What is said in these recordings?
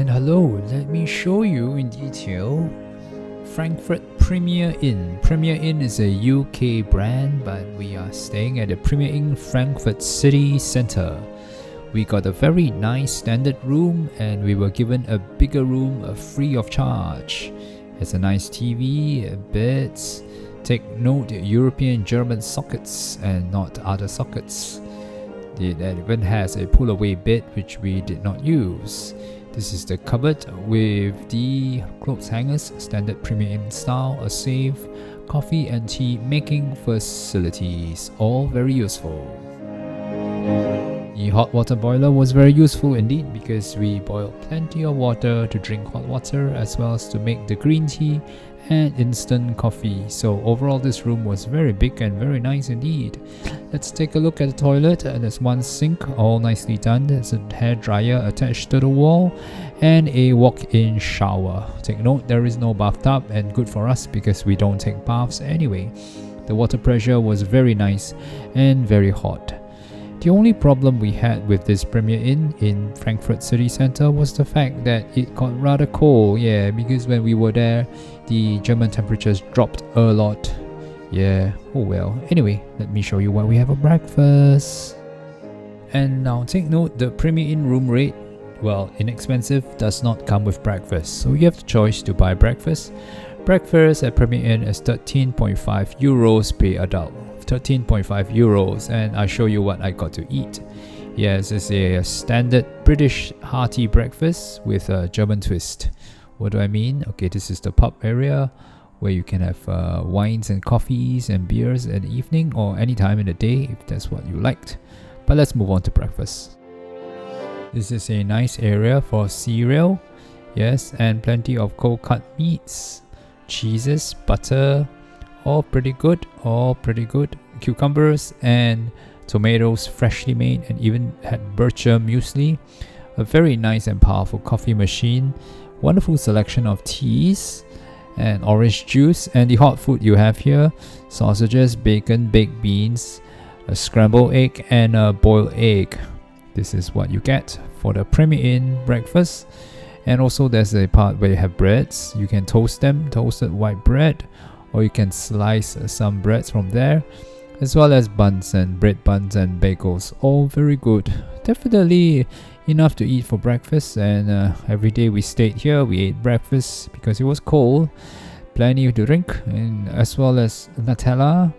And hello, let me show you in detail Frankfurt Premier Inn. Premier Inn is a UK brand, but we are staying at the Premier Inn Frankfurt City Centre. We got a very nice standard room and we were given a bigger room free of charge. It's a nice TV, beds. Take note, European German sockets and not other sockets. It even has a pull-away bed which we did not use. This is the cupboard with the clothes hangers, standard Premier Inn style, a safe, coffee and tea making facilities, all very useful. The hot water boiler was very useful indeed because we boiled plenty of water to drink hot water as well as to make the green tea and instant coffee. So overall this room was very big and very nice indeed. Let's take a look at the toilet. There's one sink, all nicely done. There's a hair dryer attached to the wall and a walk-in shower. Take note, there is no bathtub, and good for us because we don't take baths anyway. The water pressure was very nice and very hot. The only problem we had with this Premier Inn in Frankfurt City Centre was the fact that it got rather cold, because when we were there, the German temperatures dropped a lot. Oh well. Anyway, let me show you what we have for breakfast. And now take note, the Premier Inn room rate, well, inexpensive, does not come with breakfast. So you have the choice to buy breakfast. Breakfast at Premier Inn is 13.5 euros per adult. 13.5 euros, and I'll show you what I got to eat. Yes, it's a standard British hearty breakfast with a German twist. What do I mean? Okay, this is the pub area where you can have wines and coffees and beers in the evening or any time in the day if that's what you liked. But let's move on to breakfast. This is a nice area for cereal, yes, and plenty of cold cut meats, cheeses, butter, all pretty good. Cucumbers and tomatoes freshly made, and even had Bircher muesli. A very nice and powerful coffee machine. Wonderful selection of teas and orange juice. And the hot food you have here: sausages, bacon, baked beans, a scrambled egg and a boiled egg. This is what you get for the Premier Inn breakfast. And also there's a part where you have breads. You can toast them, toasted white bread, or you can slice some breads from there, as well as buns and bread buns and bagels, all very good. Definitely enough to eat for breakfast, and every day we stayed here we ate breakfast because it was cold. Plenty to drink, and as well as Nutella,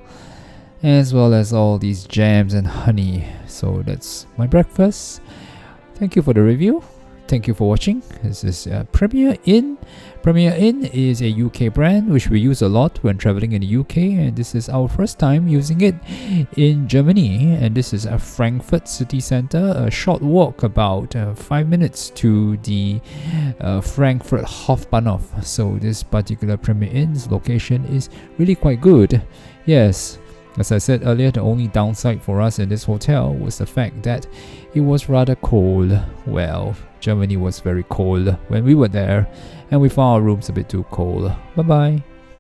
as well as all these jams and honey. So that's my breakfast. Thank you for the review. Thank you for watching. This is Premier Inn. Premier Inn is a UK brand which we use a lot when traveling in the UK, and this is our first time using it in Germany. And this is a Frankfurt city centre, a short walk, about 5 minutes to the Frankfurt Hauptbahnhof. So this particular Premier Inn's location is really quite good. Yes. As I said earlier, the only downside for us in this hotel was the fact that it was rather cold. Well, Germany was very cold when we were there, and we found our rooms a bit too cold. Bye bye.